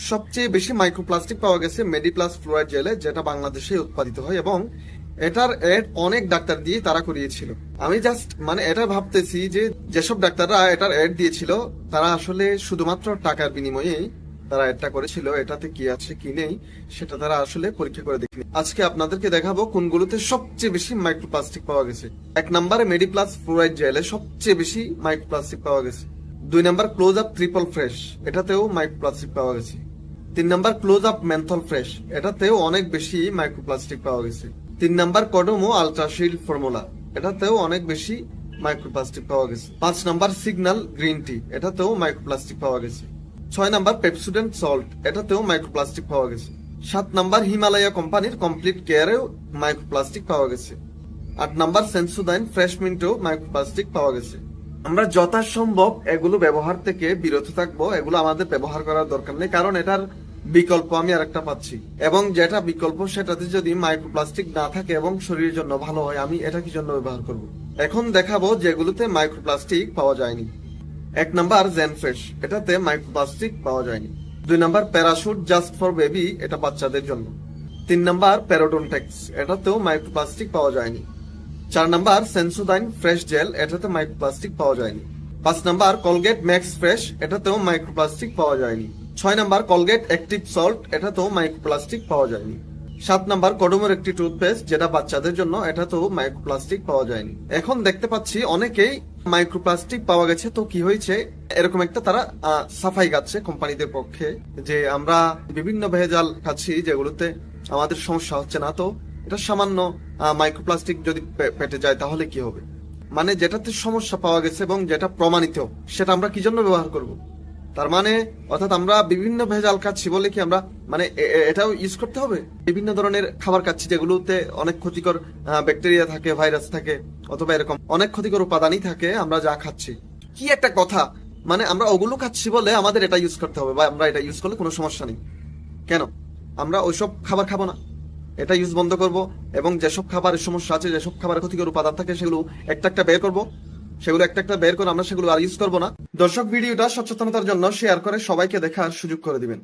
সবচেয়ে বেশি মাইক্রোপ্লাস্টিক পাওয়া গেছে মেডিপ্লাস ফ্লোরাইড জেলে, যেটা বাংলাদেশে উৎপাদিত হয় এবং এটার এড অনেক ডাক্তার দিয়ে তারা করিয়েছিল। আমি জাস্ট এটা ভাবতেছি যে যেসব ডাক্তাররা এটার এড দিয়েছিল তারা আসলে শুধুমাত্র টাকার বিনিময়ে তারা এটা করেছিল, এটাতে কি আছে কি নেই সেটা তারা আসলে পরীক্ষা করে দেখেনি। আজকে আপনাদেরকে দেখাবো কোনগুলোতে সবচেয়ে বেশি মাইক্রোপ্লাস্টিক পাওয়া গেছে। 1 নম্বরে মেডিপ্লাস ফ্লোরাইড জেলে সবচেয়ে বেশি মাইক্রোপ্লাস্টিক পাওয়া গেছে। 2 নম্বর ক্লোজ আপ ট্রিপল ফ্রেশ, এটাতেও মাইক্রোপ্লাস্টিক পাওয়া গেছে। 3 নম্বর ক্লোজ আপ মেন্থল ফ্রেশ, এটাতেও অনেক বেশি মাইক্রোপ্লাস্টিক পাওয়া গেছে। 3 নম্বর কডোমো আলট্রাশিল্ড ফর্মুলা, এটাতেও অনেক বেশি মাইক্রোপ্লাস্টিক পাওয়া গেছে। 5 নম্বর সিগন্যাল গ্রিন টি, এটাতেও মাইক্রোপ্লাস্টিক পাওয়া গেছে। 6 নম্বর পেপসোডেন্ট সল্ট, এটাতেও মাইক্রোপ্লাস্টিক পাওয়া গেছে। 7 নম্বর হিমালয়া কোম্পানির কমপ্লিট কেয়ারেও মাইক্রোপ্লাস্টিক পাওয়া গেছে। 8 নম্বর সেন্সোডাইন ফ্রেশ মিন্টেও মাইক্রোপ্লাস্টিক পাওয়া গেছে। আমরা যথাসম্ভব এগুলো ব্যবহার থেকে বিরত থাকবো, এগুলো আমাদের ব্যবহার করার দরকার নেই, কারণ এটার বিকল্প আমি আরেকটা পাচ্ছি, এবং যেটা বিকল্প সেটাতে যদি মাইক্রোপ্লাস্টিক না থাকে এবং শরীরের জন্য ভালো হয়, আমি এটা কি জন্য ব্যবহার করব। এখন দেখাবো যেগুলোতে মাইক্রোপ্লাস্টিক পাওয়া যায়নি। 1 নম্বর জেন ফ্রেশ, এটাতে মাইক্রোপ্লাস্টিক পাওয়া যায়নি। 2 নম্বর প্যারাশুট জাস্ট ফর বেবি, এটা বাচ্চাদের জন্য। 3 নম্বর প্যারোডন্টেক্স, এটাতেও মাইক্রোপ্লাস্টিক পাওয়া যায়নি। 4 নম্বর সেন্সোডাইন ফ্রেশ জেল, এটাতে মাইক্রোপ্লাস্টিক পাওয়া যায়নি। 5 নম্বর কলগেট ম্যাক্স ফ্রেশ, এটাতেও মাইক্রোপ্লাস্টিক পাওয়া যায়নি। 6 নম্বর কলগেট অ্যাক্টিভ সল্ট, এটাতেও মাইক্রোপ্লাস্টিক পাওয়া যায়নি। 7 নম্বর কডোমোর একটি টুথপেস্ট, যেটা বাচ্চাদের জন্য, এটাতেও মাইক্রোপ্লাস্টিক পাওয়া যায়নি। এখন দেখতে পাচ্ছি অনেকেই মাইক্রোপ্লাস্টিক পাওয়া গেছে, তো কি হয়েছে, এরকম একটা তারা সাফাই গাচ্ছে কোম্পানিদের পক্ষে যে আমরা বিভিন্ন ভেজাল খাচ্ছি যেগুলোতে আমাদের সমস্যা হচ্ছে না, তো এটা সামান্য মাইক্রোপ্লাস্টিক যদি পেটে যায় তাহলে কি হবে। যেটাতে সমস্যা পাওয়া গেছে এবং যেটা প্রমাণিত, সেটা আমরা কি জন্য ব্যবহার করব। তার অর্থাৎ আমরা বিভিন্ন ভেজাল খাচ্ছি বলে কি আমরা এটাও ইউজ করতে হবে। বিভিন্ন ধরনের খাবার খাচ্ছি যেগুলোতে অনেক ক্ষতিকর ব্যাকটেরিয়া থাকে, ভাইরাস থাকে, অথবা এরকম অনেক ক্ষতিকর উপাদানই থাকে আমরা যা খাচ্ছি। কি একটা কথা, আমরা ওগুলো খাচ্ছি বলে আমাদের এটা ইউজ করতে হবে, বা আমরা এটা ইউজ করলে কোনো সমস্যা নেই। কেন আমরা ওইসব খাবার খাবো না, এটা ইউজ বন্ধ করব, এবং যেসব খাবারের সমস্যা আছে, যেসব খাবারের ক্ষতিকর উপাদান থাকে, সেগুলো একটা একটা বের করব, সেগুলো একটা একটা বের করে আমরা সেগুলো আর ইউজ করবো না। দর্শক, ভিডিওটা সচেতনতার জন্য শেয়ার করে সবাইকে দেখার সুযোগ করে দিবেন।